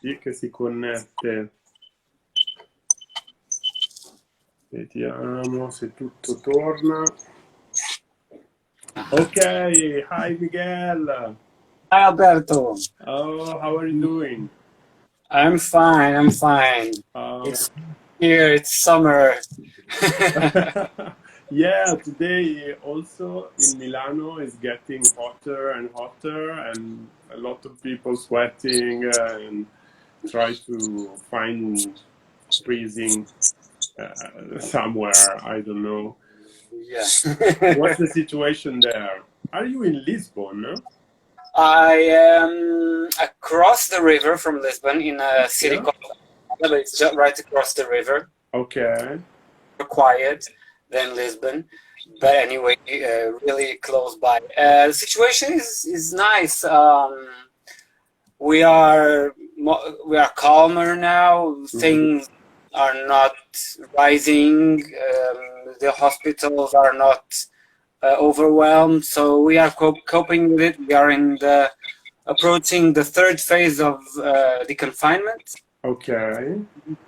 minuti che si connette. Vediamo se tutto torna. Ok, hi Miguel. Hi Alberto. Oh, how are you doing? I'm fine, I'm fine. It's here, it's summer. Yeah, today also in Milano is getting hotter and hotter, and a lot of people sweating and try to find freezing somewhere. I don't know. Yeah. What's the situation there? Are you in Lisbon? I am across the river from Lisbon in a city called but it's just right across the river. Okay. More quiet than Lisbon, but anyway, really close by. The situation is nice. We are calmer now. Things are not rising. The hospitals are not overwhelmed, so we are coping with it. We are approaching the third phase of the confinement. Okay.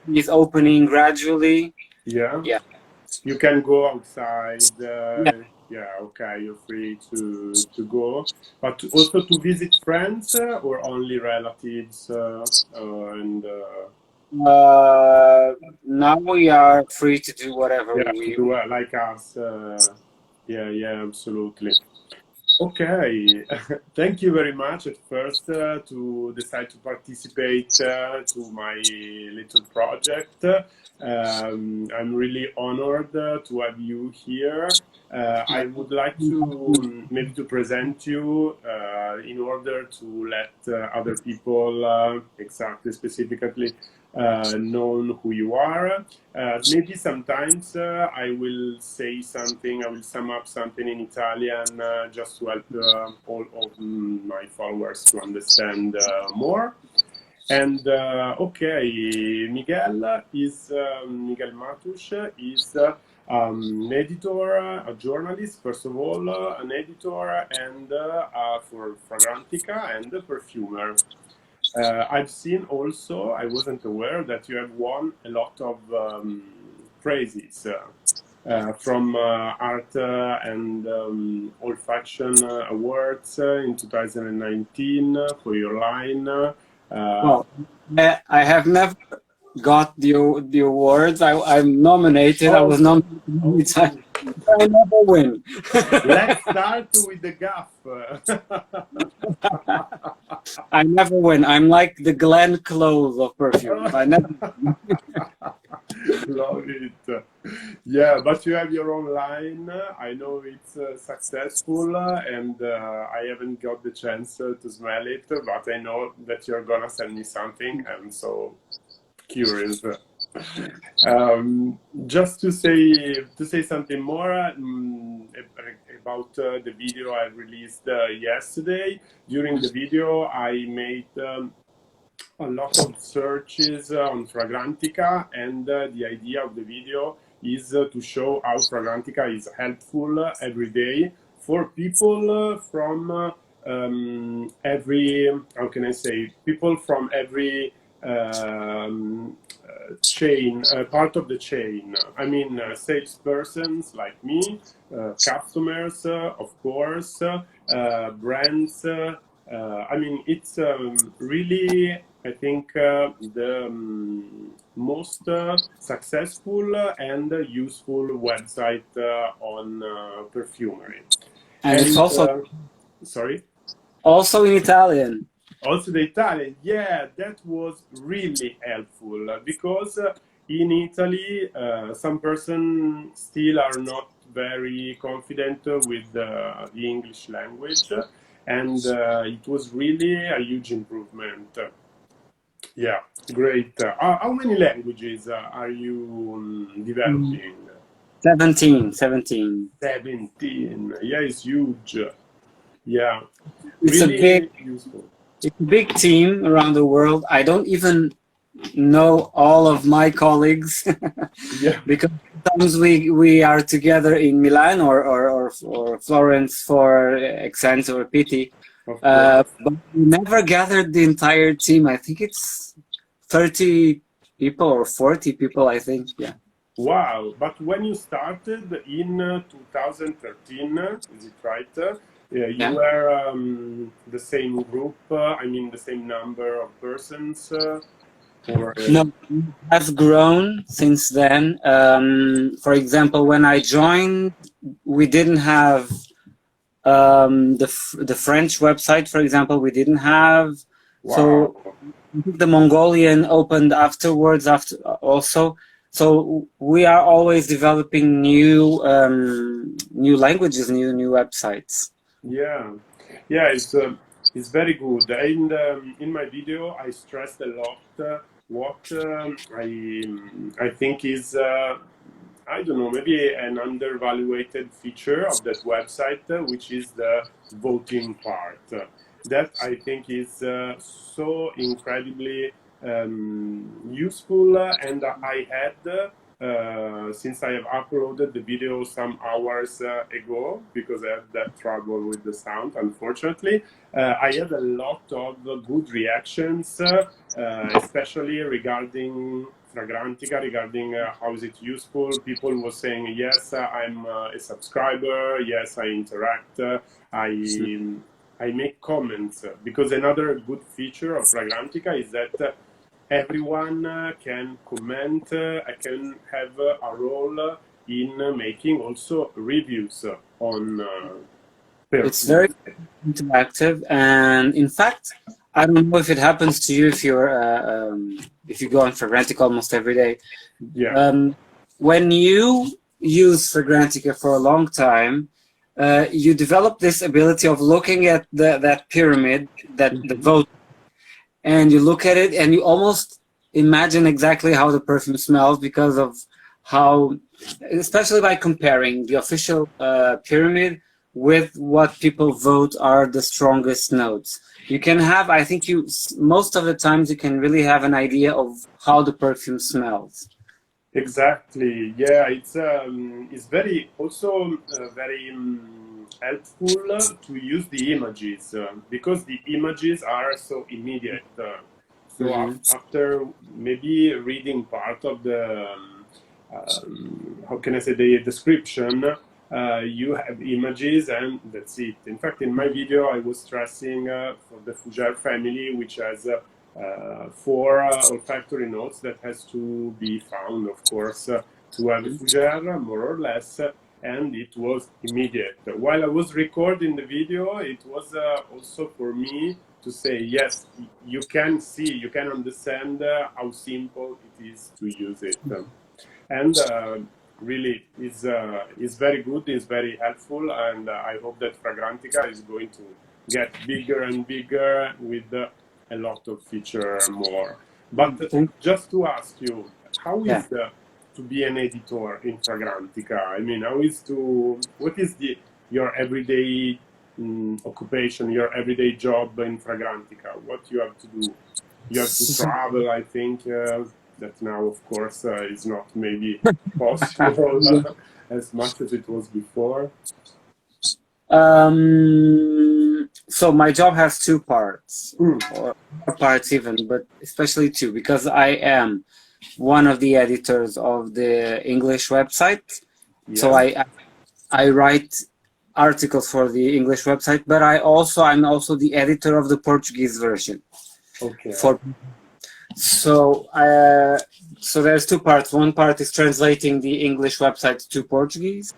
It's opening gradually. Yeah. Yeah. You can go outside. Yeah. Okay. You're free to go, but also to visit friends or only relatives and. Now we are free to do whatever we do like us. Yeah, absolutely. Okay, thank you very much at first to decide to participate to my little project. I'm really honored to have you here. I would like to maybe to present you in order to let other people specifically know who you are. Maybe sometimes I will say something, I will sum up something in Italian just to help all of my followers to understand more. And okay, Miguel Matus is an editor, a journalist, first of all, an editor, and for Fragrantica and a perfumer. I've seen also, I wasn't aware that you have won a lot of prizes from art and olfaction awards in 2019 for your line. Well, I have never got the awards. I'm nominated. I was nominated. I never win. Let's start with the gaff. I never win. I'm like the Glenn Close of perfume. I never. Love it. Yeah, but you have your own line. I know it's successful, and I haven't got the chance to smell it, but I know that you're gonna send me something. I'm so curious. Just to say something more about the video I released yesterday. During the video, I made a lot of searches on Fragrantica, and the idea of the video is to show how Fragrantica is helpful every day for people from every, how can I say, people from every chain, part of the chain. I mean, salespersons like me, customers, of course, brands. I mean, it's really, I think, the most successful and useful website on perfumery. And it's also sorry? Also in Italian. Also the Italian, yeah, that was really helpful because in Italy, some persons still are not very confident with the English language, and it was really a huge improvement. Yeah, great. How many languages are you developing? 17. 17. Yeah, it's huge. Yeah, it's really useful. It's a big team around the world. I don't even know all of my colleagues. Yeah. Because sometimes we are together in Milan or Florence for Excenso or Pitti. But we never gathered the entire team. I think it's 30 people or 40 people, I think. Yeah. Wow, but when you started in 2013, is it right? You Yeah. were the same group, I mean the same number of persons, or No, it has grown since then. For example, when I joined, we didn't have the French website, for example, we didn't have. So wow. the Mongolian opened afterwards, after also. So we are always developing new languages, new websites. Yeah, yeah, it's very good. And in my video, I stressed a lot what I think is I don't know, maybe an undervaluated feature of that website, which is the voting part. That I think is so incredibly useful, and I had. Since I have uploaded the video some hours ago, because I had that trouble with the sound, unfortunately, I had a lot of good reactions, especially regarding Fragrantica, regarding how is it useful. People were saying, yes, I'm a subscriber, yes, I interact, I make comments, because another good feature of Fragrantica is that everyone can comment, I can have a role in making also reviews on It's very interactive, and in fact, I don't know if it happens to you if you go on Fragrantica almost every day. Yeah. When you use Fragrantica for a long time, you develop this ability of looking at that pyramid, the vote, and you look at it and you almost imagine exactly how the perfume smells because of how, especially by comparing the official pyramid with what people vote are the strongest notes. You can have, I think most of the times you can really have an idea of how the perfume smells. Exactly. Yeah, it's very also very helpful to use the images because the images are so immediate. So after maybe reading part of the how can I say, the description, you have images and that's it. In fact, in my video, I was stressing for the Fougère family, which has 4 olfactory notes that has to be found, of course, to have a Fougère, more or less, and it was immediate. While I was recording the video, it was also for me to say, yes, you can see, you can understand how simple it is to use it. And really is very good, is very helpful, and I hope that Fragrantica is going to get bigger and bigger with a lot of feature more. But just to ask you, how is to be an editor in Fragrantica? I mean, what is your everyday occupation, your everyday job in Fragrantica? What you have to do? You have to travel, I think. That now, of course, is not maybe possible as much as it was before. So my job has 2 parts, or more parts even, but especially 2, because I am one of the editors of the English website. Yeah. So I write articles for the English website, but I'm also the editor of the Portuguese version. Okay. So there's 2 parts. One part is translating the English website to Portuguese,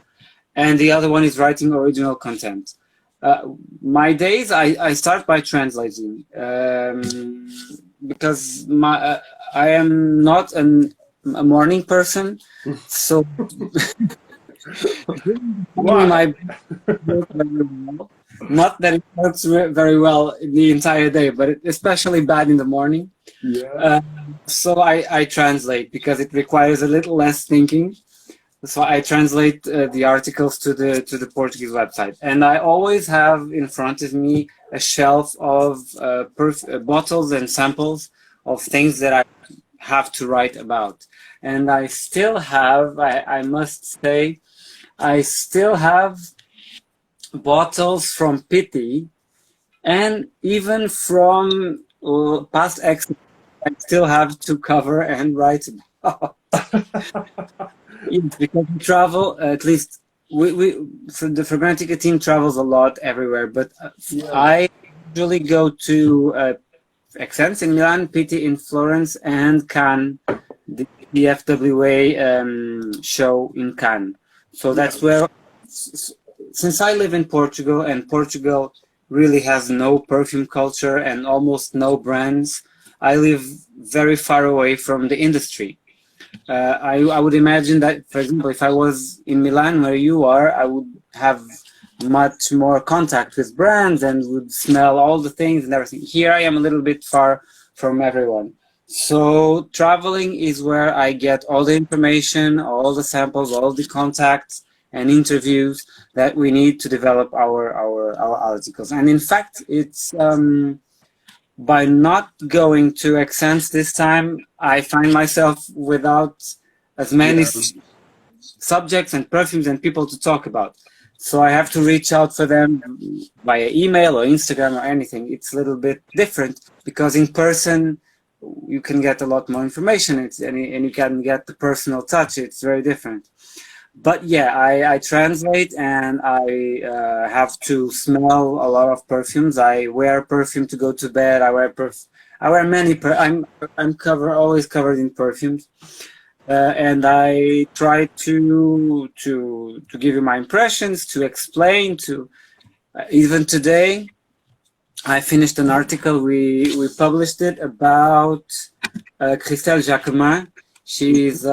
and the other one is writing original content. My days, I start by translating because I am not a morning person, so not that it works very well the entire day, but especially bad in the morning. Yeah. So I translate because it requires a little less thinking. So I translate the articles to the Portuguese website, and I always have in front of me a shelf of bottles and samples of things that I have to write about. And I still have, I must say, I still have bottles from Pitti and even from past expo I still have to cover and write about. Yes, because we travel, at least so the Fragrantica team travels a lot everywhere, but I usually go to Exens in Milan, Pitti in Florence, and Cannes, the FWA show in Cannes. So that's where, since I live in Portugal, and Portugal really has no perfume culture and almost no brands, I live very far away from the industry. I would imagine that, for example, if I was in Milan where you are, I would have much more contact with brands and would smell all the things and everything. Here I am a little bit far from everyone. So traveling is where I get all the information, all the samples, all the contacts and interviews that we need to develop our articles. And in fact, it's by not going to Exens this time, I find myself without as many subjects and perfumes and people to talk about. So I have to reach out for them via email or Instagram or anything. It's a little bit different because in person you can get a lot more information and you can get the personal touch. It's very different. But yeah, I translate and I have to smell a lot of perfumes. I wear perfume to go to bed. I wear many. I'm always covered in perfumes, and I try to give you my impressions, to explain. Even today, I finished an article. We published it about Christelle Jacquemin. She is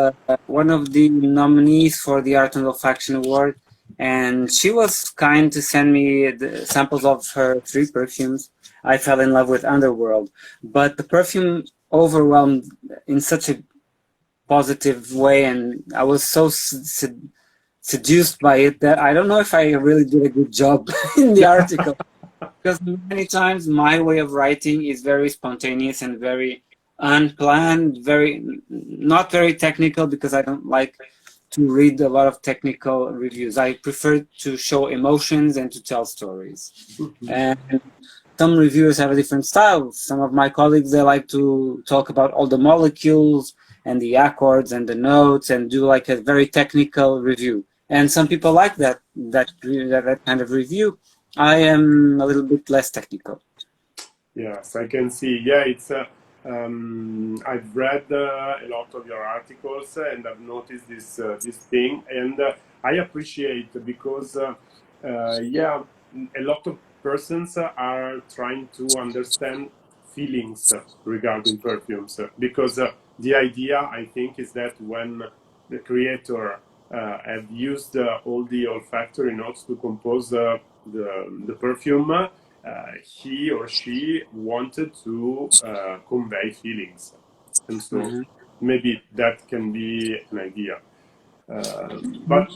one of the nominees for the Art and Olfaction Award, and she was kind to send me the samples of her 3 perfumes. I fell in love with Underworld, but the perfume overwhelmed in such a positive way, and I was so seduced by it that I don't know if I really did a good job in the article, because many times my way of writing is very spontaneous and very unplanned, not very technical, because I don't like to read a lot of technical reviews. I prefer to show emotions and to tell stories. And some reviewers have a different style. Some of my colleagues, they like to talk about all the molecules and the accords and the notes and do like a very technical review. And some people like that kind of review. I am a little bit less technical. Yes, I can see. Yeah, it's I've read a lot of your articles and I've noticed this thing, and I appreciate because yeah, a lot of persons are trying to understand feelings regarding perfumes, because the idea, I think, is that when the creator have used all the olfactory notes to compose the perfume, he or she wanted to convey feelings, and so maybe that can be an idea. But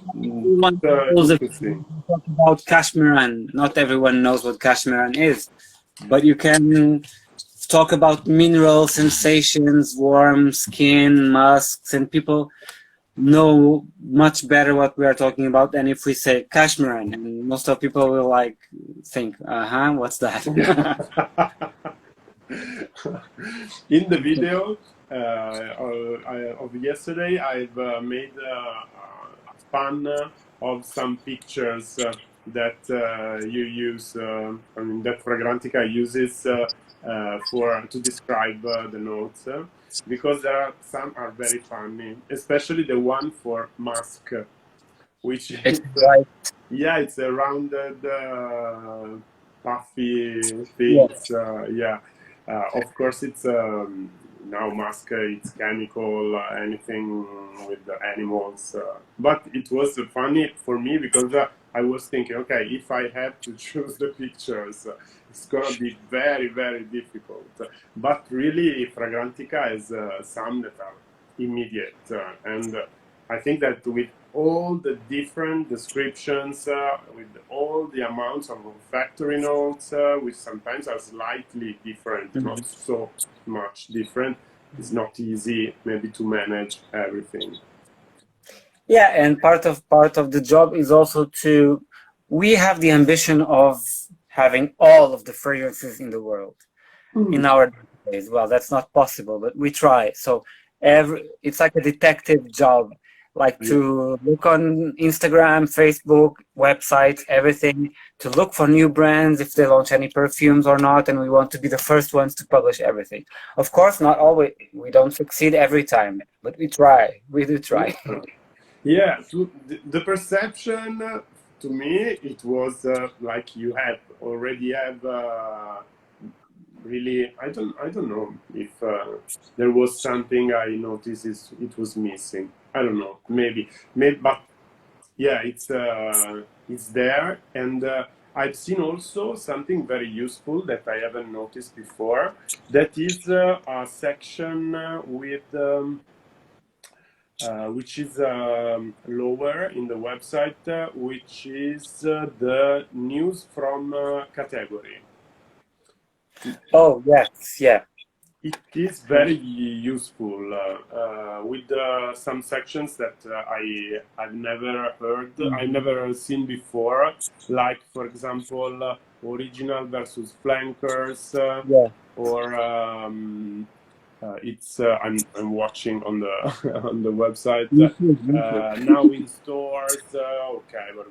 talk about Cashmeran. Not everyone knows what Cashmeran is, but you can talk about mineral sensations, warm skin, musks, and people know much better what we are talking about than if we say Cashmeran, and most of people will like think, what's that? In the video of yesterday, I've made fun of some pictures that you use, that Fragrantica uses to describe the notes. Because some are very funny, especially the one for musk, which is, yeah, it's a rounded, puffy thing. Yeah, of course, it's now musk. It's chemical, anything with the animals. But it was funny for me because I was thinking, okay, if I have to choose the pictures, it's gonna be very, very difficult. But really, Fragrantica has some that are immediate, and I think that with all the different descriptions, with all the amounts of olfactory notes, which sometimes are slightly different, not so much different, it's not easy maybe to manage everything. Yeah, and part of the job is also we have the ambition of having all of the fragrances in the world in our nowadays. Well, that's not possible, but we try. So it's like a detective job, like to look on Instagram, Facebook, websites, everything, to look for new brands, if they launch any perfumes or not, and we want to be the first ones to publish everything. Of course, not always, we don't succeed every time, but we try. We do try. Yeah, the perception to me, it was like you already have really. I don't know if there was something I noticed it was missing. I don't know, maybe, but yeah, it's there, and I've seen also something very useful that I haven't noticed before. That is a section with. Which is lower in the website, which is the news from category. Oh, yes, yeah. It is very useful with some sections that I've never heard, I've never seen before, like, for example, original versus flankers, Yeah. or it's I'm watching on the on the website now in stores. Okay, but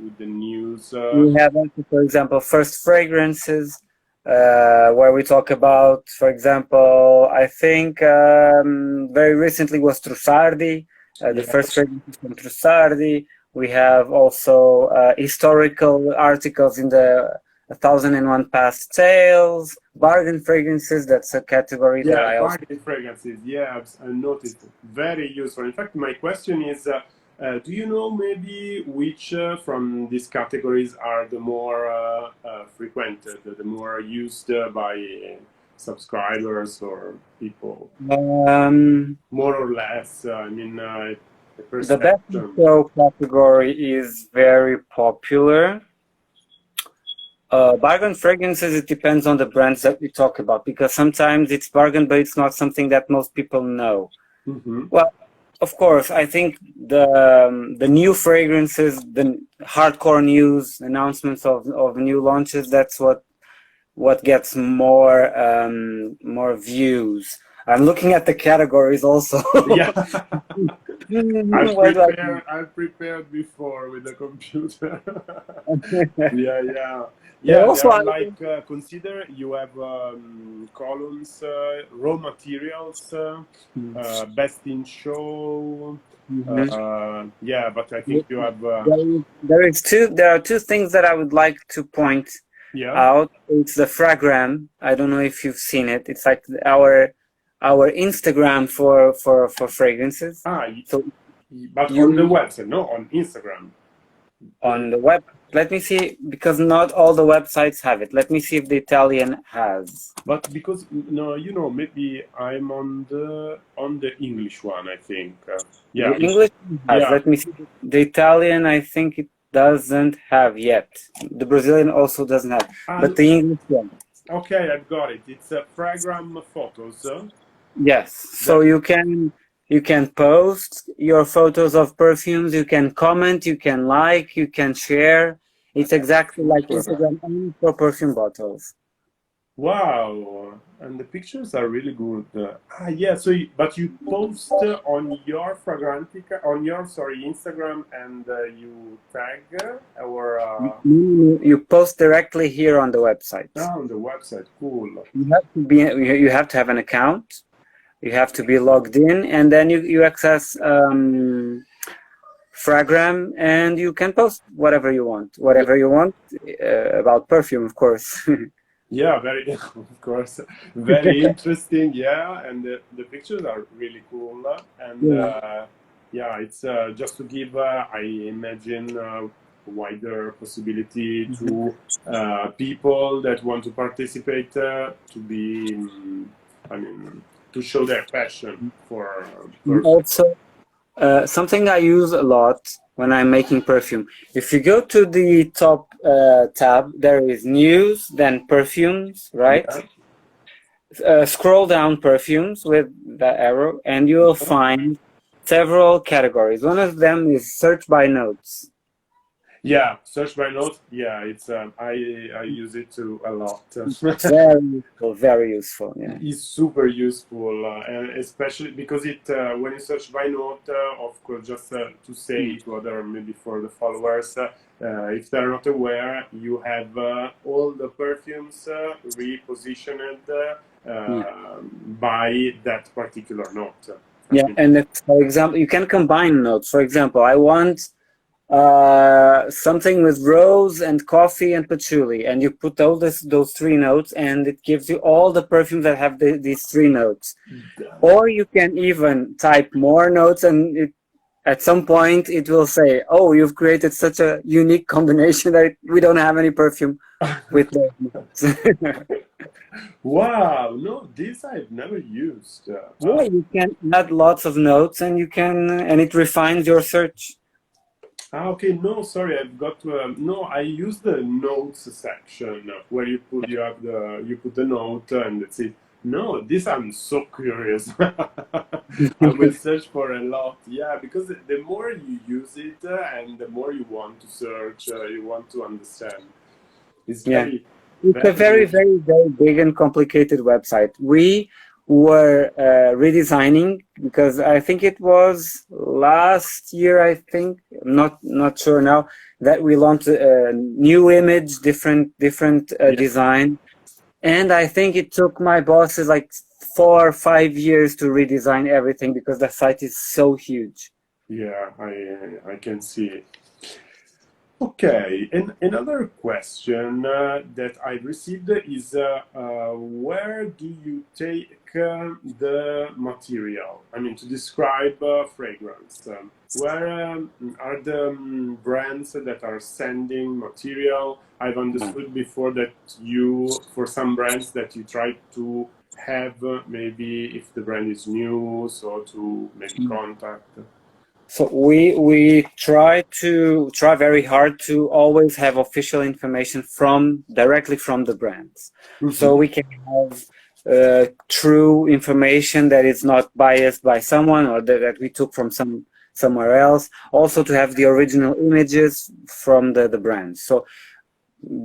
with the news, we have, for example, first fragrances, where we talk about, for example, I think very recently was Trussardi, the first fragrances from Trussardi. We have also historical articles in the 1001 Past Sales, bargain fragrances. That's a category that I also... bargain fragrances. Yeah, I noticed. Very useful. In fact, my question is, do you know maybe which from these categories are the more frequented, the more used by subscribers or people? More or less. I mean, the best show category is very popular. Bargain fragrances, it depends on the brands that we talk about, because sometimes it's bargain, but it's not something that most people know. Mm-hmm. Well, of course, I think the new fragrances, the hardcore news, announcements of new launches, that's what gets more views. I'm looking at the categories also. Yeah. I've prepared before with the computer. Yeah. Also, like consider you have columns, raw materials, best in show. Yeah, but I think you have. There are two things that I would like to point out. It's the Fragram. I don't know if you've seen it. It's like our Instagram for fragrances. But on the website, no, on Instagram. On the web, let me see, because not all the websites have it. Let me see if the Italian has. But because maybe I'm on the English one, I think. Yeah. The English has. Yeah. Let me see. The Italian, I think it doesn't have yet. The Brazilian also doesn't have, but the English one. Okay, I've got it. It's a Fragram photos. Yes. So you can post your photos of perfumes, you can comment, you can like, you can share. It's exactly like Instagram only for perfume bottles. Wow, and the pictures are really good. Yeah. So, but you post on your Fragrantica, on your Instagram, and you tag or you post directly here on the website. Oh, on the website, cool. You have to have an account. You have to be logged in, and then you access Fragram, and you can post whatever you want about perfume, of course. Yeah, of course, very interesting. Yeah, and the pictures are really cool, and yeah, it's just to give, I imagine, wider possibility to people that want to participate to be, to show their passion for perfume. Also, something I use a lot when I'm making perfume. If you go to the top tab, there is news, then perfumes, right? Yeah. Scroll down perfumes with the arrow, and you will find several categories. One of them is search by notes. Yeah, search by note. Yeah, it's I use it too a lot. Very useful, very useful. Yeah. It's super useful, and especially because it when you search by note, of course, just to say to other maybe for the followers, if they're not aware, you have all the perfumes repositioned Yeah. by that particular note. Yeah, and if, for example, you can combine notes. For example, I want something with rose and coffee and patchouli, and you put all those three notes, and it gives you all the perfumes that have these three notes. Or you can even type more notes, and at some point it will say, "Oh, you've created such a unique combination that we don't have any perfume with those notes." Wow, no, this I've never used. Yeah, you can add lots of notes, and and it refines your search. Okay, no, sorry, I've got to. No, I use the notes section where you put the note and that's it. No, this I'm so curious. I will search for a lot. Yeah, because the more you use it and the more you want to search, you want to understand. It's Yeah. very, It's a very, very, very big and complicated website. We were redesigning because I think it was last year, I think, not sure now, that we launched a new image, different design. And I think it took my bosses like 4 or 5 years to redesign everything because the site is so huge. Yeah, I can see it. Okay, and another question that I received is where do you take the material? I mean, to describe fragrance. Where are the brands that are sending material? I've understood before that for some brands, that you try to have maybe if the brand is new, so to maybe contact. So we try very hard to always have official information directly from the brands, so we can have true information that is not biased by someone or that we took from somewhere else. Also to have the original images from the brands. So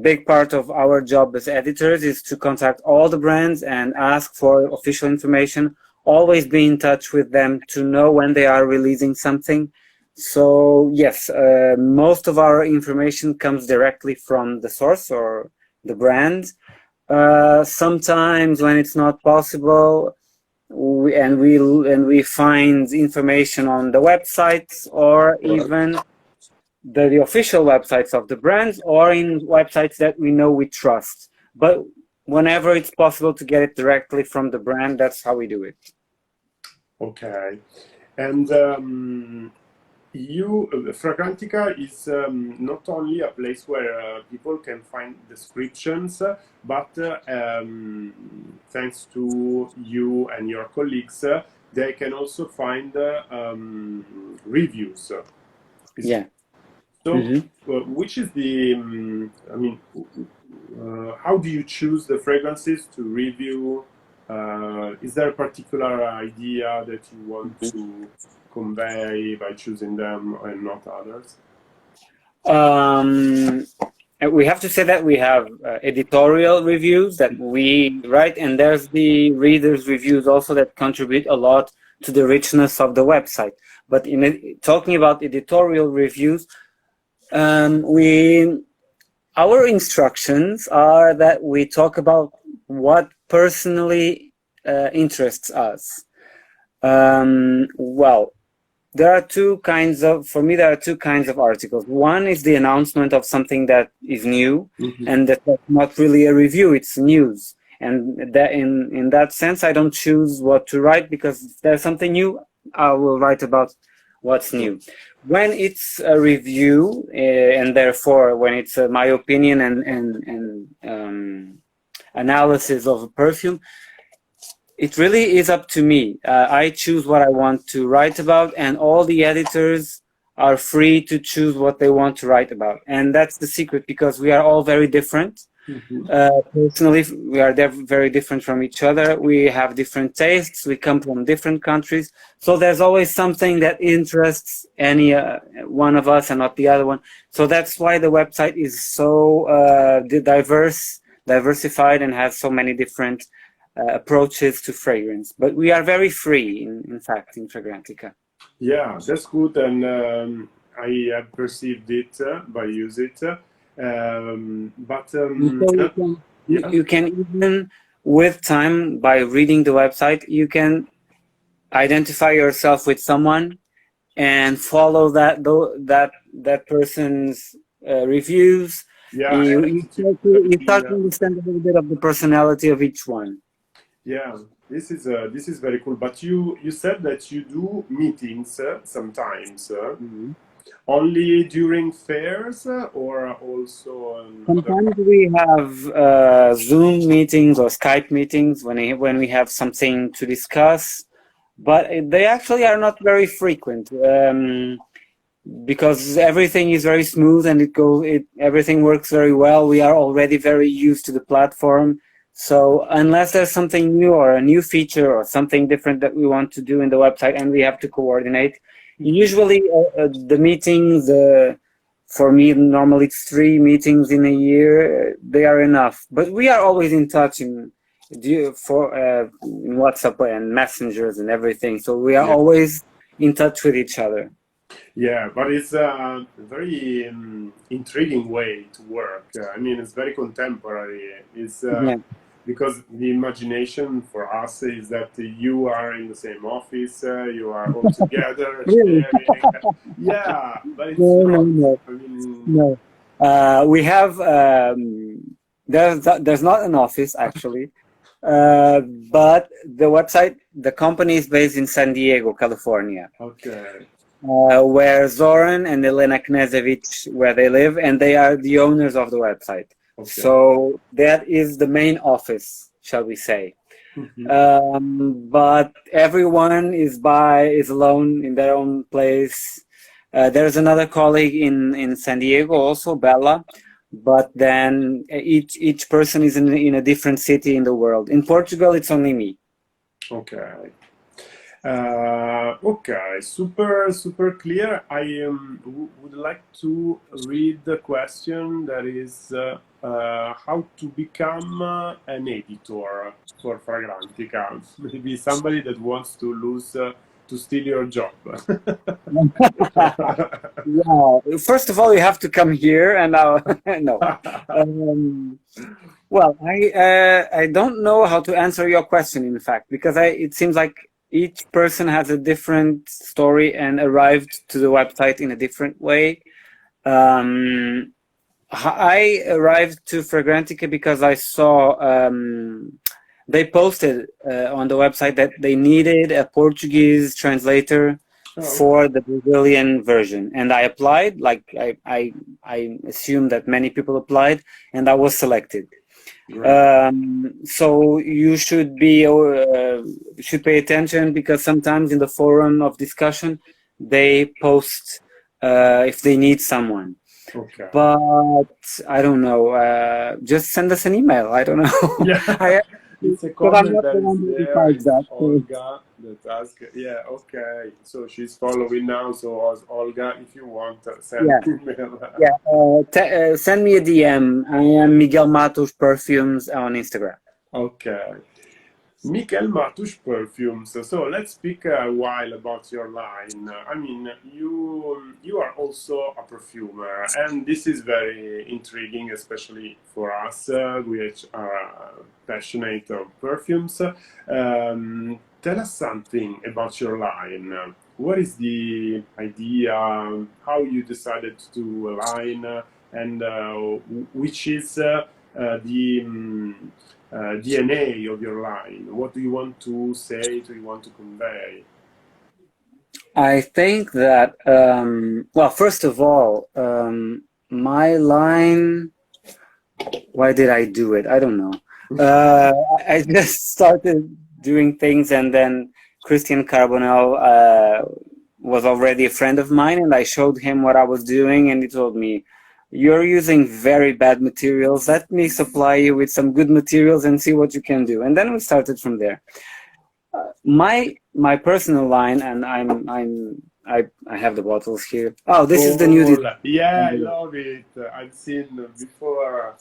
big part of our job as editors is to contact all the brands and ask for official information. Always be in touch with them to know when they are releasing something. So yes, most of our information comes directly from the source or the brand. Sometimes when it's not possible, we find information on the websites or even the official websites of the brands or in websites that we trust. But whenever it's possible to get it directly from the brand, that's how we do it. Okay. And Fragrantica is not only a place where people can find descriptions, but thanks to you and your colleagues, they can also find reviews. Yeah. So, which is the, I mean, how do you choose the fragrances to review? Is there a particular idea that you want to convey by choosing them and not others? We have to say that we have editorial reviews that we write, and there's the readers' reviews also that contribute a lot to the richness of the website. But talking about editorial reviews, our instructions are that we talk about what personally interests us. Well, there are two kinds of articles. One is the announcement of something that is new, and that's not really a review, it's news. And that in that sense, I don't choose what to write, because if there's something new, I will write about what's new. When it's a review, and therefore when it's my opinion and analysis of a perfume, it really is up to me. I choose what I want to write about, and all the editors are free to choose what they want to write about. And that's the secret, because we are all very different. Personally, we are very different from each other. We have different tastes. We come from different countries. So there's always something that interests any one of us and not the other one. So that's why the website is so diversified and has so many different approaches to fragrance. But we are very free, in fact, in Fragrantica. Yeah, that's good, and I have perceived it by use it. You can even, with time, by reading the website, you can identify yourself with someone and follow that person's reviews. Yeah, you start to understand a little bit of the personality of each one. Yeah, this is very cool. But you said that you do meetings sometimes. Only during fairs or also sometimes we have Zoom meetings or Skype meetings when we have something to discuss, but they actually are not very frequent because everything is very smooth and everything works very well. We are already very used to the platform, so unless there's something new or a new feature or something different that we want to do in the website and we have to coordinate. Usually the meetings, for me, normally it's 3 meetings in a year, they are enough. But we are always in touch in WhatsApp and messengers and everything. So we are always in touch with each other. Yeah, but it's a very intriguing way to work. I mean, it's very contemporary. It's because the imagination for us is that you are in the same office, you are all together. Really? Yeah, but it's no. I mean, no. We have there's not an office actually, but the website, the company is based in San Diego, California. Okay. Where Zoran and Elena Knežević, where they live, and they are the owners of the website. Okay. So that is the main office, shall we say. But everyone is alone in their own place. There's another colleague in San Diego also, Bella, but then each person is in a different city in the world. In Portugal, it's only me. Okay. Okay, super clear. I would like to read the question that is how to become an editor for Fragrantica. Maybe somebody that wants to steal your job. Yeah. First of all, you have to come here, and no. Well, I don't know how to answer your question, in fact, because it seems like each person has a different story and arrived to the website in a different way. I arrived to Fragrantica because I saw they posted on the website that they needed a Portuguese translator for the Brazilian version, and I applied. Like I assume that many people applied, and I was selected. Right. So you should pay attention, because sometimes in the forum of discussion they post if they need someone. Okay. But I don't know. Just send us an email. I don't know. Yeah. It's a comment that is there. Olga that asked. Yeah. Okay. So she's following now. So Olga, if you want, send an email. Yeah. Send me a DM. I am Miguel Matos Perfumes on Instagram. Okay. Miguel Matos Perfumes. So let's speak a while about your line. I mean, you are also a perfumer, and this is very intriguing, especially for us, which are passionate of perfumes. Tell us something about your line. What is the idea? How you decided to do a line, and which is the DNA of your line? What do you want to say? Do you want to convey? I think that, well, first of all, my line, why did I do it? I don't know. I just started doing things, and then Christian Carbonell was already a friend of mine, and I showed him what I was doing, and he told me, you're using very bad materials. Let me supply you with some good materials and see what you can do. And then we started from there. My personal line, and I have the bottles here. Oh, this is the new Cool. design. Yeah, I love it. I've seen before.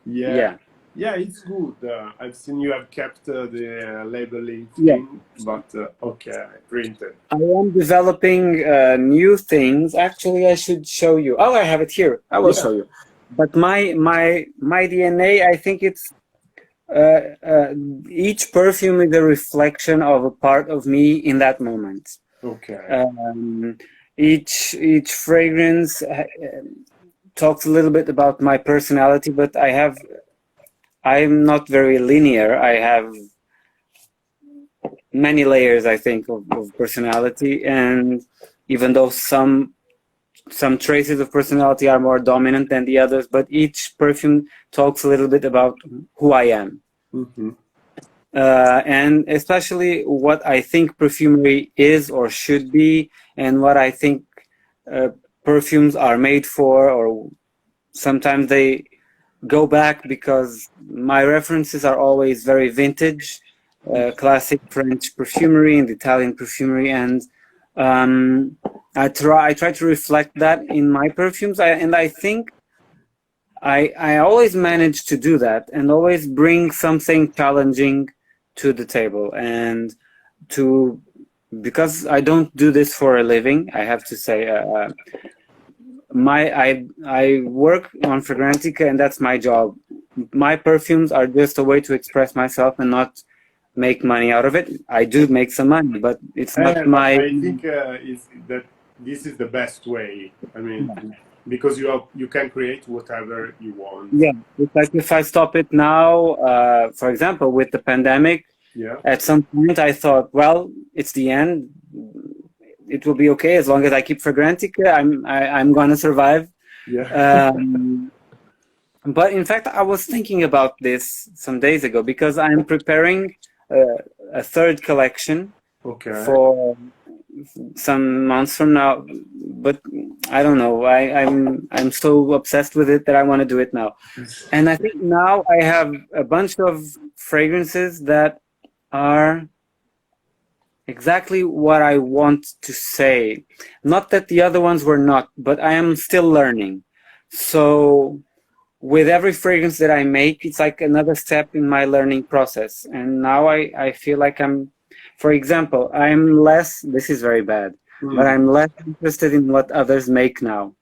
Yeah. Yeah, Yeah, it's good. I've seen you have kept the labeling yeah. thing, but okay, printed. I am developing new things. Actually, I should show you. Oh, I have it here. I will Yeah. show you. But my DNA, I think it's each perfume is a reflection of a part of me in that moment. Okay. Each fragrance talks a little bit about my personality, but I'm not very linear. I have many layers, I think, of personality, and even though some traces of personality are more dominant than the others, but each perfume talks a little bit about who I am. Mm-hmm. And especially what I think perfumery is or should be, and what I think perfumes are made for, or sometimes they go back because my references are always very vintage, classic French perfumery and Italian perfumery, and I try to reflect that in my perfumes, and I think I always manage to do that and always bring something challenging to the table, and because I don't do this for a living, I have to say I work on Fragrantica, and that's my job. My perfumes are just a way to express myself and not make money out of it. I do make some money, but it's not my. I think is that this is the best way. I mean, because you can create whatever you want. Yeah, it's like if I stop it now, for example, with the pandemic, Yeah. at some point I thought, well, it's the end. It will be okay as long as I keep Fragrantica. I'm gonna survive. Yeah. But in fact, I was thinking about this some days ago because I'm preparing a third collection Okay. for some months from now. But I don't know. I'm so obsessed with it that I want to do it now. And I think now I have a bunch of fragrances that are exactly what I want to say. Not that the other ones were not, but I am still learning. So with every fragrance that I make, it's like another step in my learning process. And now I feel like for example, this is very bad, but I'm less interested in what others make now.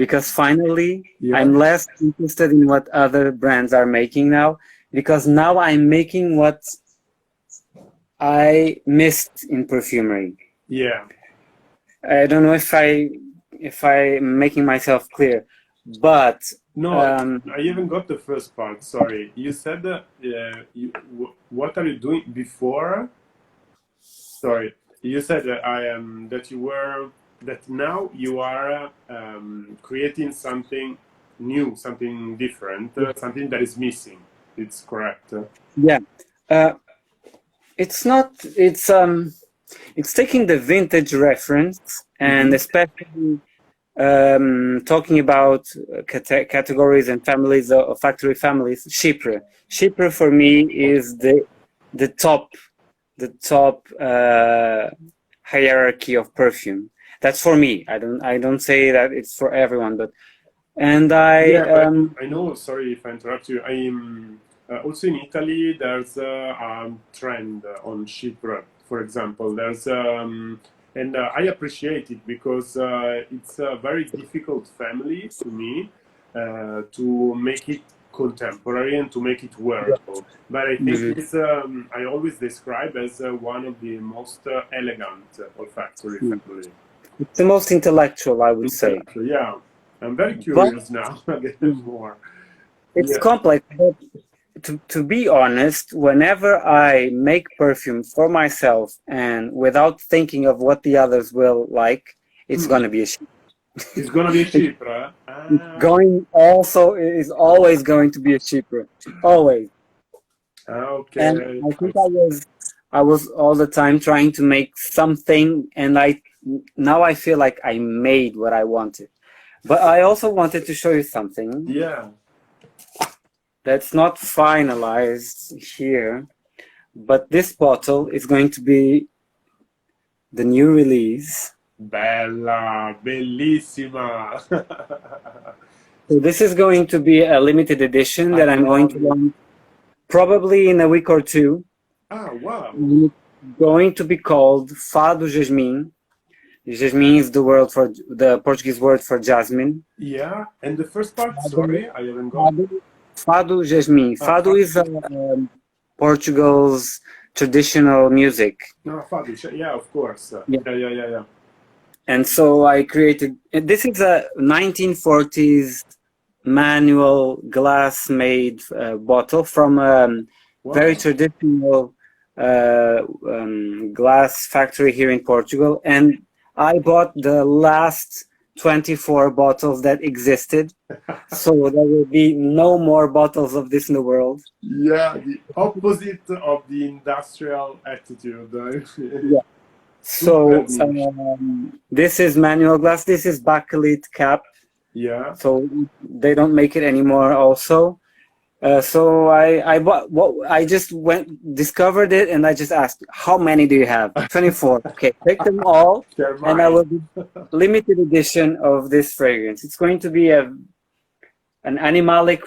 Because finally, I'm less interested in what other brands are making now, because now I'm making what I missed in perfumery. Yeah. I don't know if I'm making myself clear, but no, I even got the first part. Sorry, you said that. What are you doing before? Sorry, you said that that now you are creating something new, something different, something that is missing. It's correct. Yeah. It's not. It's taking the vintage reference and especially talking about categories and families of factory families. Chypre for me is the top hierarchy of perfume. That's for me. I don't say that it's for everyone, but I know. Sorry if I interrupt you. I'm also in Italy. There's a trend on Chypre, for example. There's and I appreciate it because it's a very difficult family to me to make it contemporary and to make it wearable. But I think it's I always describe as one of the most elegant olfactory family. It's the most intellectual, I would say. Yeah. I'm very curious now. More. It's complex, but to be honest, whenever I make perfume for myself and without thinking of what the others will like, it's gonna be a Chypre. It's gonna be a Chypre. Is always going to be a Chypre, always. Okay. And I think I was all the time trying to make something, and now I feel like I made what I wanted. But I also wanted to show you something Yeah. that's not finalized here. But this bottle is going to be the new release. Bella, bellissima. So this is going to be a limited edition that I'm going to launch probably in a week or two. Ah, wow. It's going to be called Fado Jasmine. Jasmine is the Portuguese word for jasmine. Yeah, and the first part, sorry, I haven't got. Fado Jasmine. Fado is Portugal's traditional music. No, Fado, yeah, of course. Yeah. Yeah. And so I created, this is a 1940s manual glass made bottle from a very traditional glass factory here in Portugal. And I bought the last 24 bottles that existed. So there will be no more bottles of this in the world. Yeah, the opposite of the industrial attitude. Yeah. So this is manual glass. This is bakelite cap. Yeah. So they don't make it anymore. Also, so I bought. I just discovered it, and I just asked, "How many do you have?" 24. Okay, take them all, and I will do limited edition of this fragrance. It's going to be an animalic,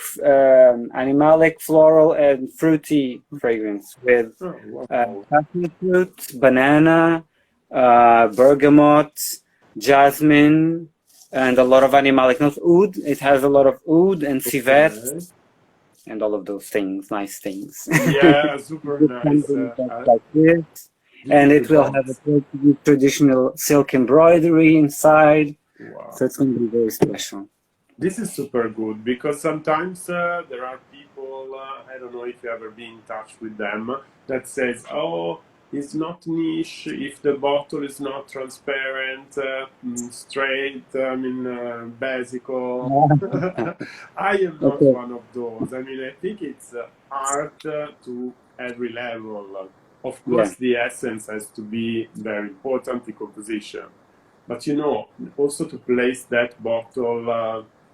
floral, and fruity fragrance with passion fruit, banana, bergamot, jasmine, and a lot of animalic notes. Oud. It has a lot of oud and civet, and all of those things, nice things. Yeah, super nice. Like this. And it will have a traditional silk embroidery inside. Wow. So it's going to be very special. This is super good because sometimes there are people, I don't know if you ever been in touch with them, that says, oh, it's not niche if the bottle is not transparent, straight, basic. I am not one of those. I mean, I think it's art to every level. Of course, the essence has to be very important, the composition. But, also to place that bottle,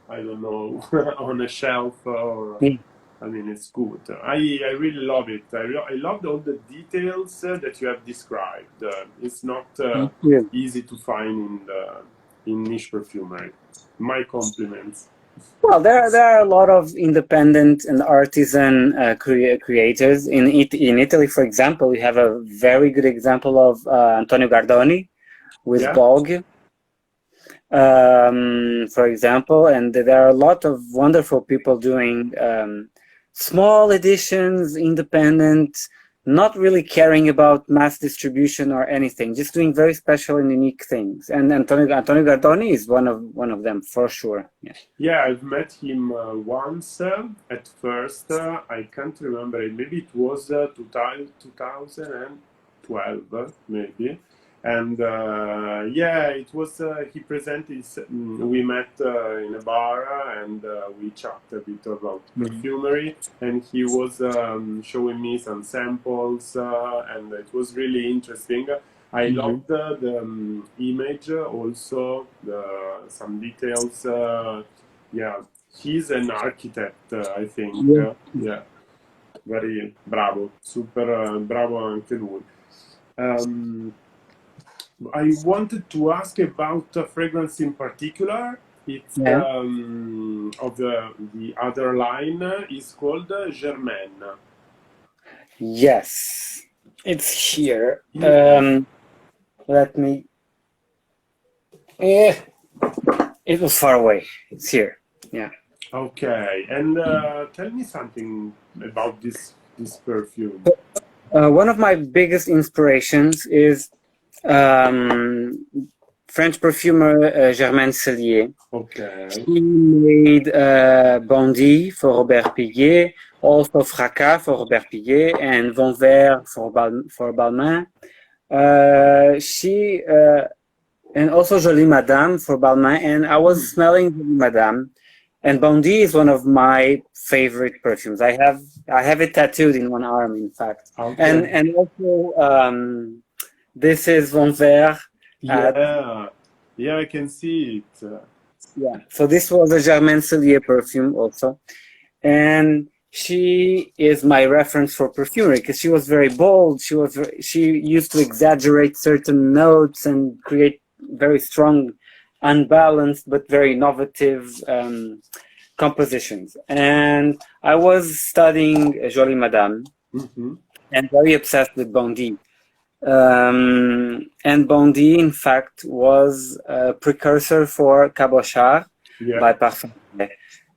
I don't know, on a shelf or... I mean, it's good. I really love it. I loved all the details that you have described. It's not easy to find in niche perfumery. My compliments. Well, there are a lot of independent and artisan creators in Italy. For example, we have a very good example of Antonio Gardoni with Vogue. For example, and there are a lot of wonderful people doing small editions, independent, not really caring about mass distribution or anything, just doing very special and unique things. And Antonio Gardoni is one of them for sure. Yeah, I've met him once. At first, I can't remember. Maybe it was 2012, maybe. And it was, he presented, we met in a bar and we chatted a bit about perfumery, and he was showing me some samples and it was really interesting. I loved the image also, some details. He's an architect, I think. Yeah. Very bravo, super bravo anche lui. I wanted to ask about a fragrance in particular. It's of the other line is called Germaine. Yes, it's here. Let me. It was far away. It's here. Yeah. Okay, and tell me something about this perfume. One of my biggest inspirations is French perfumer Germaine Cellier. Okay. He made Bondy for Robert Piguet, also Fracas for Robert Piguet, and Von Vert for Balmain. And also Jolie Madame for Balmain. And I was smelling Jolie Madame, and Bondy is one of my favorite perfumes. I have it tattooed in one arm, in fact. Okay. And also this is Von Vert. Yeah, I can see it. Yeah. So this was a Germaine Cellier perfume also. And she is my reference for perfumery because she was very bold. She used to exaggerate certain notes and create very strong, unbalanced but very innovative compositions. And I was studying Jolie Madame and very obsessed with Bondy. And Bondy, in fact, was a precursor for Cabochard by Parfum.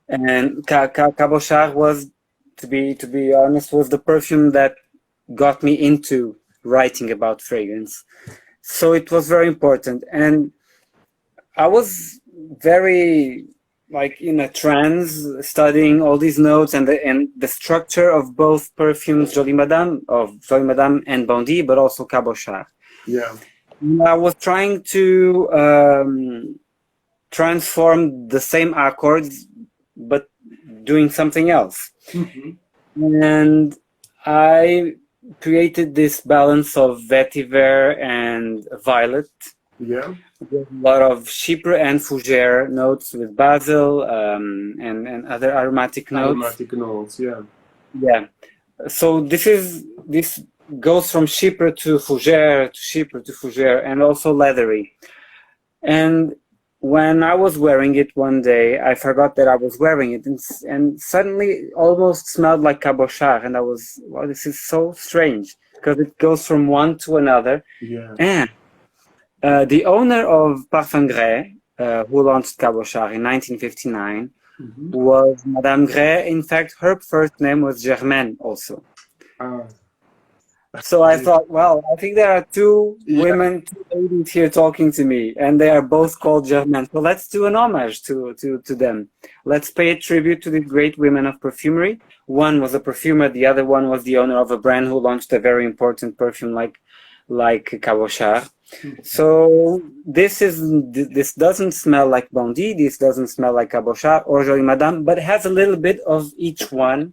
And Cabochard was, to be honest, was the perfume that got me into writing about fragrance. So it was very important. And I was very in a trance, studying all these notes and the structure of both perfumes, Jolie Madame and Bondy, but also Cabochard. Yeah. And I was trying to transform the same accords, but doing something else. And I created this balance of vetiver and violet. Yeah. With a lot of chypre and fougere notes with basil and other aromatic notes. Aromatic notes, yeah. Yeah. So this goes from chypre to fougere and also leathery. And when I was wearing it one day, I forgot that I was wearing it, and suddenly it almost smelled like Cabochard, and I was, wow, this is so strange because it goes from one to another. Yeah. And the owner of Parfum Gray, who launched Cabochard in 1959, was Madame Gray. In fact, her first name was Germaine also. So I thought, well, I think there are two women, two ladies here talking to me, and they are both called Germaine. So let's do an homage to them. Let's pay a tribute to the great women of perfumery. One was a perfumer, the other one was the owner of a brand who launched a very important perfume like Cabochard. So this doesn't smell like Bondy, this doesn't smell like Cabochard or Jolie Madame, but it has a little bit of each one.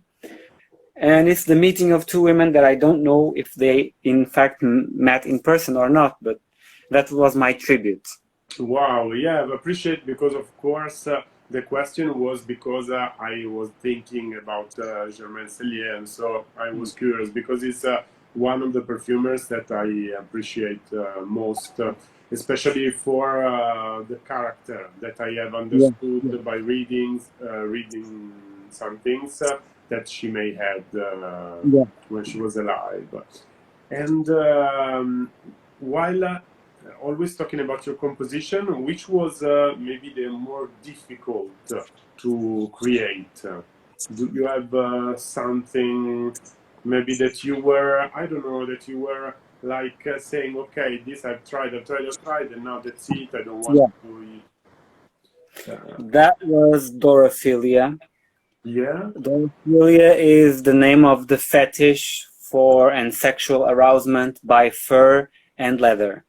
And it's the meeting of two women that I don't know if they in fact met in person or not, but that was my tribute. Wow, yeah, I appreciate, because of course the question was because I was thinking about Germaine Cellier, and so I was curious because it's one of the perfumers that I appreciate most, especially for the character that I have understood by reading some things that she may have when she was alive. And while always talking about your composition, which was maybe the more difficult to create? Do you have something maybe that you were, I don't know, that you were like saying, okay, this I've tried, and now that's it, I don't want to do it? That was Dorophilia. Yeah. Dorophilia is the name of the fetish for and sexual arousement by fur and leather.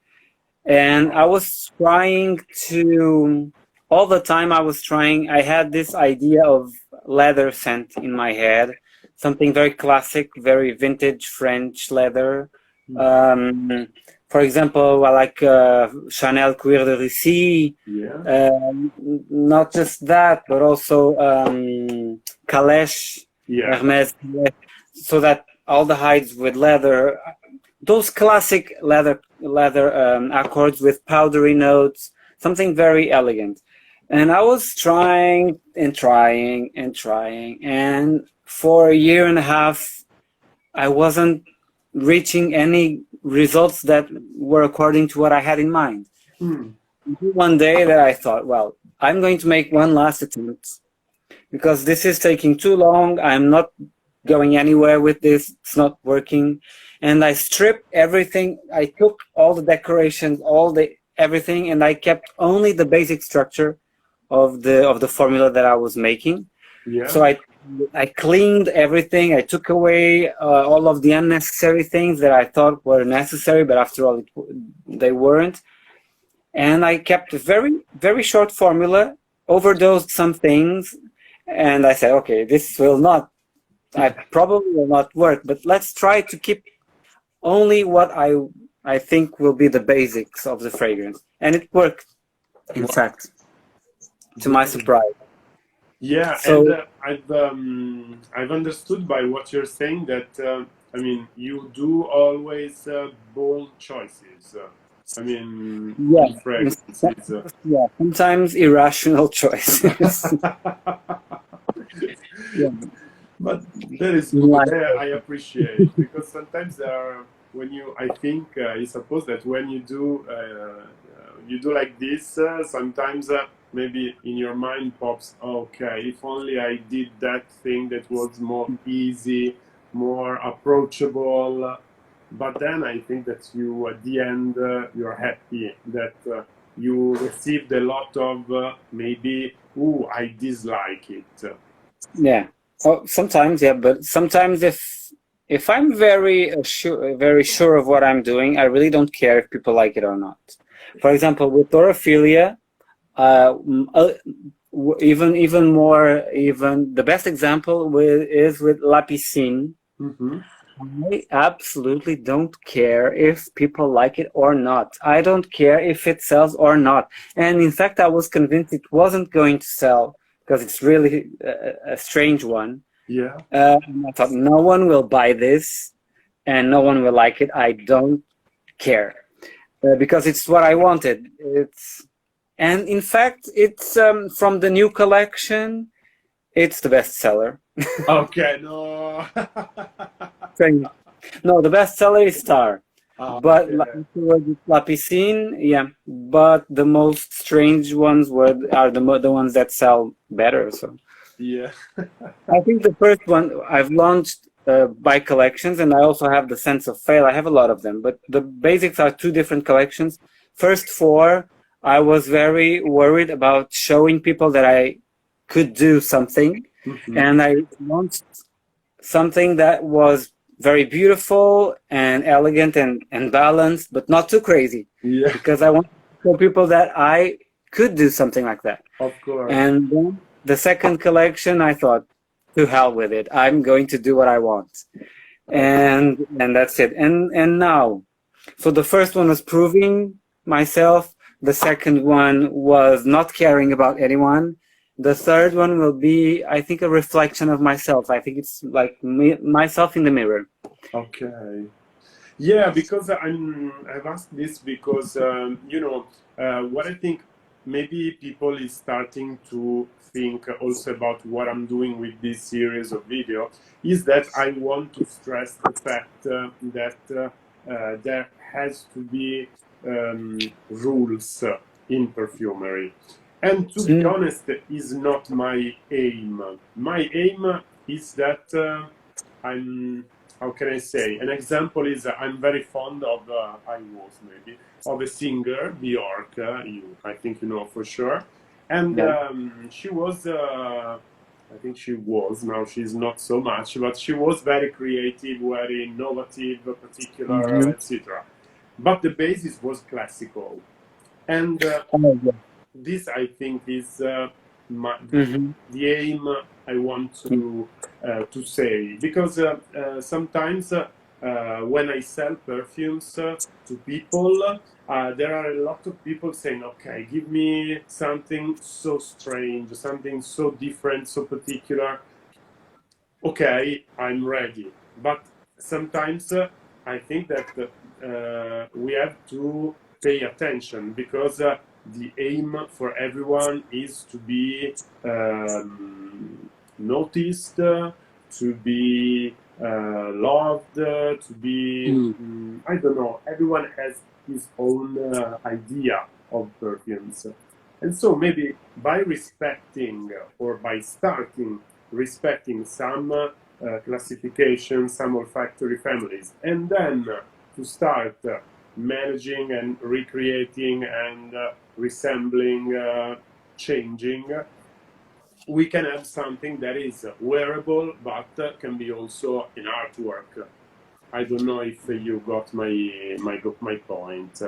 And I was trying to, all the time I had this idea of leather scent in my head, something very classic, very vintage French leather. For example, I like Chanel Cuir de Russie. Not just that, but also Calèche, Hermès, so that all the hides with leather, those classic leather accords with powdery notes, something very elegant. And I was trying, and for a year and a half, I wasn't reaching any results that were according to what I had in mind. One day that I thought, well, I'm going to make one last attempt because this is taking too long. I'm not going anywhere with this. It's not working. And I stripped everything. I took all the decorations, everything, and I kept only the basic structure of the formula that I was making. So I cleaned everything. I took away all of the unnecessary things that I thought were necessary, but after all, they weren't. And I kept a very, very short formula, overdosed some things, and I said, okay, I probably will not work, but let's try to keep only what I think will be the basics of the fragrance. And it worked, in fact. to my surprise. Yeah, So and I've understood by what you're saying that I mean you do always bold choices. I mean yeah, in fragrances. yeah, sometimes irrational choices. Yeah, But that is in good. life. I appreciate because sometimes there are when you I think I suppose that when you do like this sometimes maybe in your mind pops okay if only I did that thing that was more easy, more approachable. But then I think that you at the end you're happy that you received a lot of maybe ooh I dislike it. Yeah. Oh, sometimes, yeah, but sometimes if I'm very sure of what I'm doing, I really don't care if people like it or not. For example, with Orophilia, even more, even the best example is with La Piscine. Mm-hmm. I absolutely don't care if people like it or not. I don't care if it sells or not. And in fact, I was convinced it wasn't going to sell because it's really a strange one. Yeah. And I thought no one will buy this and no one will like it. I don't care because it's what I wanted. And in fact, it's from the new collection. It's the best seller. Okay, no. No, the best seller is Star. But Okay. La Piscine, yeah. But the most strange ones are the ones that sell better. So Yeah. I think the first one I've launched by collections, and I also have the Sense of Fail. I have a lot of them, but the basics are two different collections. First four, I was very worried about showing people that I could do something, Mhm. and I launched something that was very beautiful and elegant and balanced, but not too crazy, Yeah, because I want to show people that I could do something like that. of course. And then the second collection, I thought, to hell with it. I'm going to do what I want, and that's it. And now, so the first one was proving myself. The second one was not caring about anyone. The third one will be, I think, a reflection of myself. I think it's like myself in the mirror. Okay. Yeah, because I've asked this because you know what I think maybe people is starting to think also about what I'm doing with this series of video is that I want to stress the fact that there has to be rules in perfumery, and to be Mm. honest, is not my aim. My aim is that I'm how can I say? An example is I'm very fond of I was maybe of a singer Bjork. I think you know for sure, and Yeah. she was. I think she was. Now she's not so much, but she was very creative, very innovative, particular, Mm-hmm. etc. But the basis was classical, and Oh, yeah. this I think is Mm-hmm. the aim I want to say because sometimes when I sell perfumes to people, there are a lot of people saying, "Okay, give me something so strange, something so different, so particular." Okay, I'm ready, but sometimes I think that we have to pay attention because the aim for everyone is to be noticed, to be loved, to be, Mm. I don't know, everyone has his own idea of perfumes. And so maybe by respecting or by starting respecting some classification, some olfactory families, and then to start managing and recreating and resembling, changing, we can have something that is wearable but can be also an artwork. I don't know if you got my point.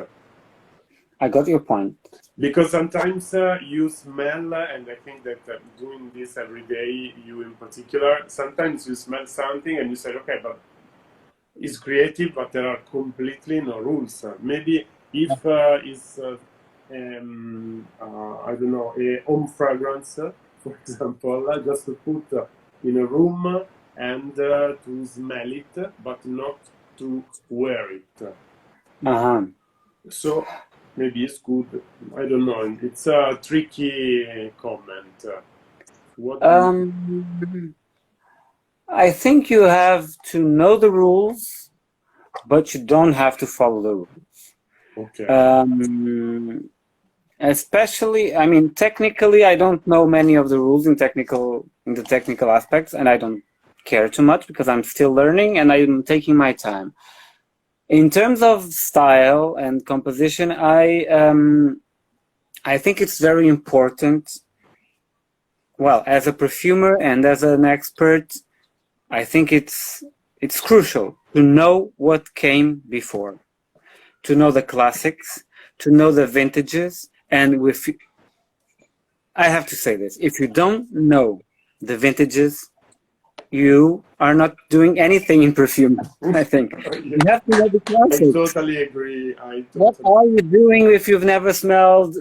I got your point. Because sometimes you smell, and I think that doing this every day, you in particular, sometimes you smell something and you say, okay, but it's creative, but there are completely no rules. Maybe if it's I don't know, a home fragrance, for example, just to put in a room and to smell it, but not to wear it. Uh-huh. So maybe it's good. I don't know. It's a tricky comment. What do I think you have to know the rules, but you don't have to follow the rules. Okay. Especially, I mean, technically, I don't know many of the rules in the technical aspects, and I don't care too much because I'm still learning and I'm taking my time. In terms of style and composition, I think it's very important. Well, as a perfumer and as an expert, I think it's crucial to know what came before, to know the classics, to know the vintages, and I have to say this: if you don't know the vintages, you are not doing anything in perfume. I think you have to know the classics. I totally agree. What are you doing if you've never smelled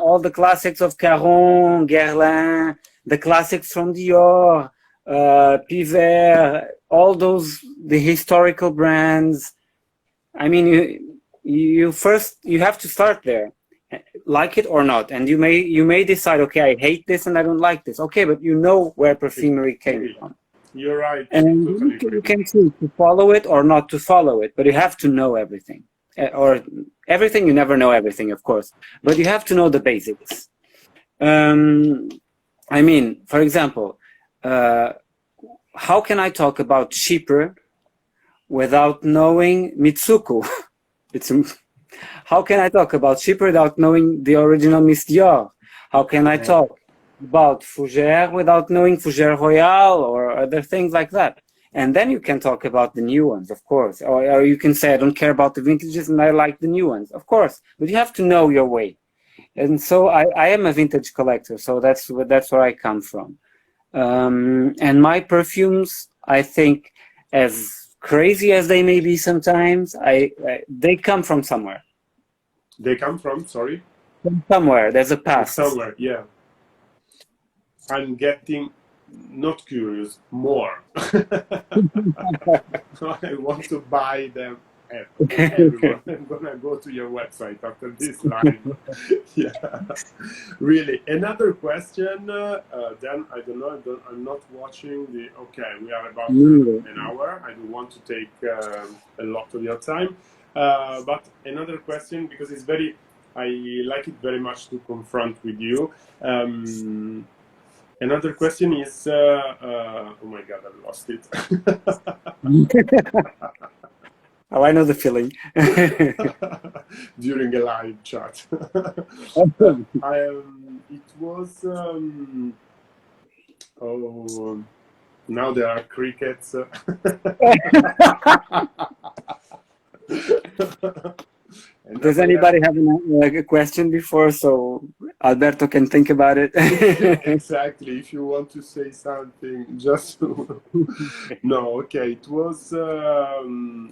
all the classics of Caron, Guerlain, the classics from Dior, Pivert, all the historical brands? I mean, you have to start there, like it or not, and you may decide, okay, I hate this and I don't like this. Okay, but you know where perfumery came from. You're right. And Totally you can choose to follow it or not to follow it, but you have to know everything. Or everything, you never know everything, of course, but you have to know the basics. I mean, for example, how can I talk about Chypre without knowing Mitsuko? How can I talk about Chypre without knowing the original Miss Dior? How can I talk about Fougère without knowing Fougère Royale or other things like that? And then you can talk about the new ones, of course. Or you can say, I don't care about the vintages and I like the new ones, of course. But you have to know your way. And so I am a vintage collector, so that's where I come from. And my perfumes, I think, as crazy as they may be sometimes, they come from somewhere. They come from, sorry? From somewhere. There's a past. Somewhere, yeah. I'm getting not curious, more. I want to buy them everywhere. I'm gonna go to your website after this live. Yeah, really. Another question. Then I don't know. I'm not watching the. Okay, we are about an hour. I don't want to take a lot of your time. But another question, because it's very. I like it very much to confront with you. Another question is, oh my God, I lost it. Oh, I know the feeling. During a live chat. It was, oh, now there are crickets. Does anybody have a question before, so Alberto can think about it? Exactly. If you want to say something, just no. Okay. It was.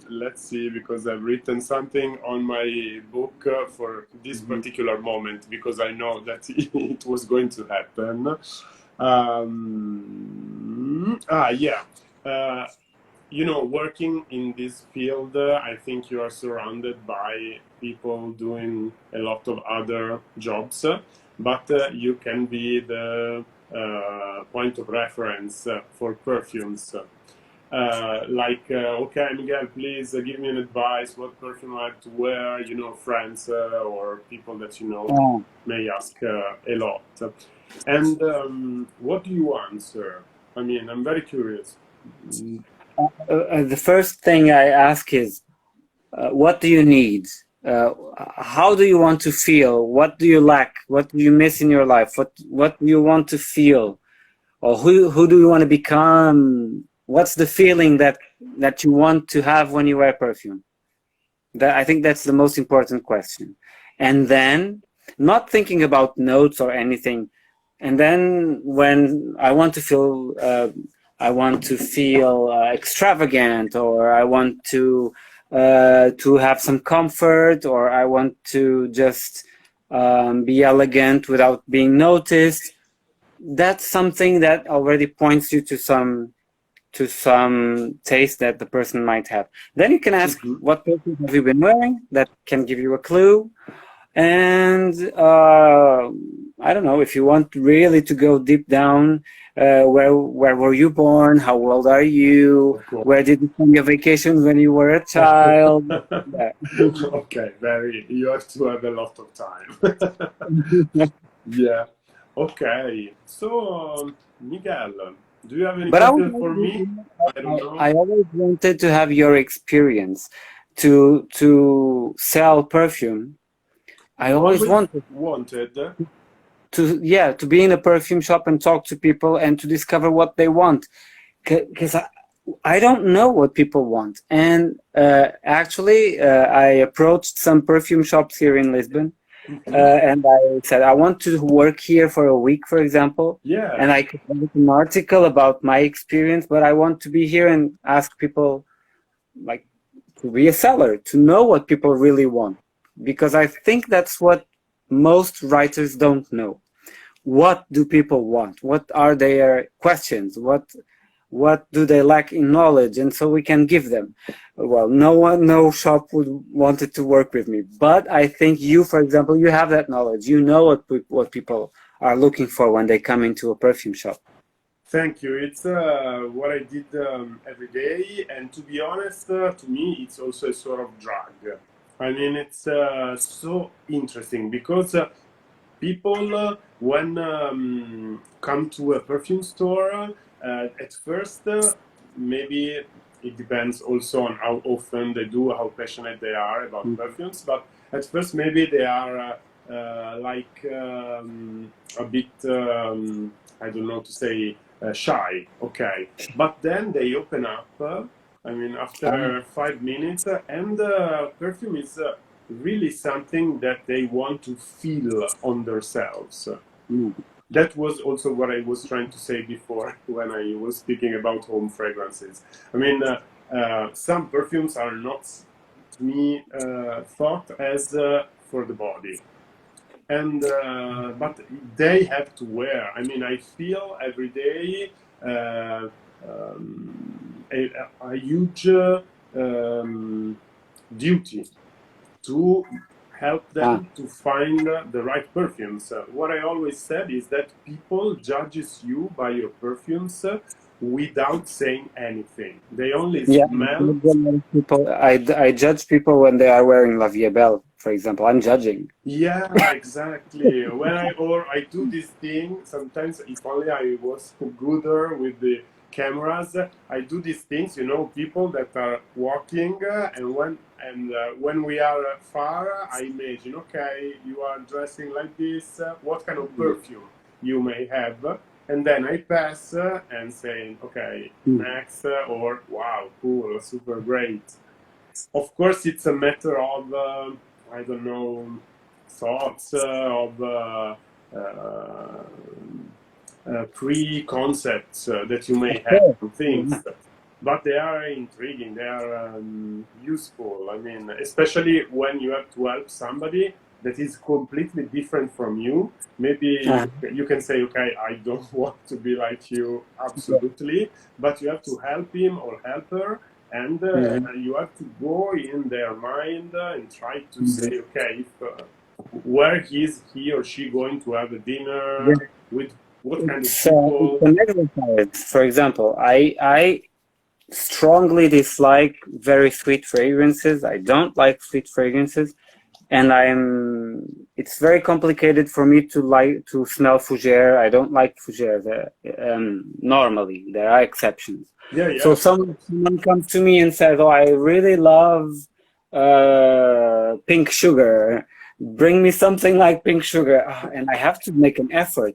Let's see, because I've written something on my book for this particular moment, because I know that it was going to happen. Yeah. You know, working in this field, I think you are surrounded by people doing a lot of other jobs, but you can be the point of reference for perfumes. Okay, Miguel, please give me an advice. What perfume I have to wear? You know, friends or people that you know may ask a lot. And what do you answer? I mean, I'm very curious. The first thing I ask is, what do you need? How do you want to feel? What do you lack? What do you miss in your life? What do you want to feel? Or who do you want to become? What's the feeling that you want to have when you wear perfume? I think that's the most important question. And then, not thinking about notes or anything. And then when I want to feel extravagant, or I want to have some comfort, or I want to just be elegant without being noticed. That's something that already points you to some taste that the person might have. Then you can ask, what perfume have you been wearing? That can give you a clue. And I don't know, if you want really to go deep down, where were you born? How old are you? Where did you spend your vacations when you were a child? Yeah. Okay, you have to have a lot of time. Yeah. Okay. So, Miguel, do you have any But question for me? I don't know. I always wanted to have your experience to sell perfume. I always wanted to be in a perfume shop and talk to people and to discover what they want, because I don't know what people want. And actually, I approached some perfume shops here in Lisbon, and I said I want to work here for a week, for example. Yeah. And I could write an article about my experience, but I want to be here and ask people, like, to be a seller, to know what people really want. Because I think that's what most writers don't know. What do people want? What are their questions? What do they lack in knowledge? And so we can give them. Well, no shop would wanted to work with me. But I think you, for example, you have that knowledge. You know what people are looking for when they come into a perfume shop. Thank you. It's what I did every day. And to be honest, to me, it's also a sort of drug. I mean, it's so interesting because people, when come to a perfume store, at first, maybe it depends also on how often they do, how passionate they are about perfumes. But at first, maybe they are like a bit, I don't know to say, shy. Okay, but then they open up. I mean, after 5 minutes, and perfume is really something that they want to feel on themselves. That was also what I was trying to say before when I was speaking about home fragrances. I mean, some perfumes are not, to me, thought as for the body. And but they have to wear. I mean, I feel every day a huge duty to help them to find the right perfumes. What I always said is that people judges you by your perfumes without saying anything. They only smell. People, I judge people when they are wearing La Vie est Belle, for example. I'm judging. Yeah, exactly. When I do this thing, sometimes if only I was gooder with the cameras, I do these things, you know, people that are walking and when we are far, I imagine, okay, you are dressing like this, what kind of perfume you may have, and then I pass and say, okay, next, or wow, cool, super great. Of course, it's a matter of, I don't know, thoughts of pre-concepts that you may have on things, but they are intriguing, they are useful. I mean, especially when you have to help somebody that is completely different from you. Maybe you can say, okay, I don't want to be like you, absolutely, but you have to help him or help her, and you have to go in their mind and try to say, okay, where is he or she going to have a dinner, with what kind of people. For example, I strongly dislike very sweet fragrances. I don't like sweet fragrances, and it's very complicated for me to smell fougere. I don't like fougere. Normally, there are exceptions. Yeah. So someone comes to me and says, "Oh, I really love pink sugar. Bring me something like pink sugar," and I have to make an effort.